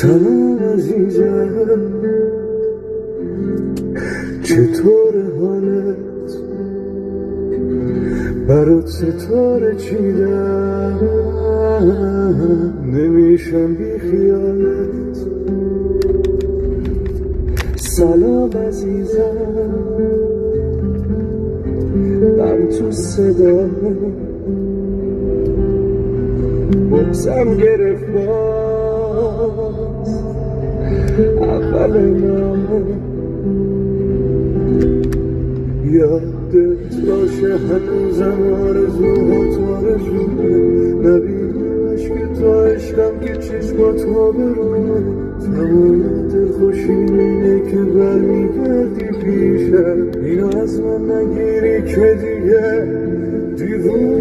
سلام عزیزم، چطور حالت؟ برات ستاره چیدم، نمیشم بی خیالت. سلام عزیزم، من تو صدا بغزم گرفت باز اول نامه. یادت باشه هنوزم آرزوهات آرزومه، نبینمش که تا عشقم که چشمات ها برونه. تمام دلخوشی اینه که برمیگردی پیشم، اینو از من نگیری که دیگه دیوونه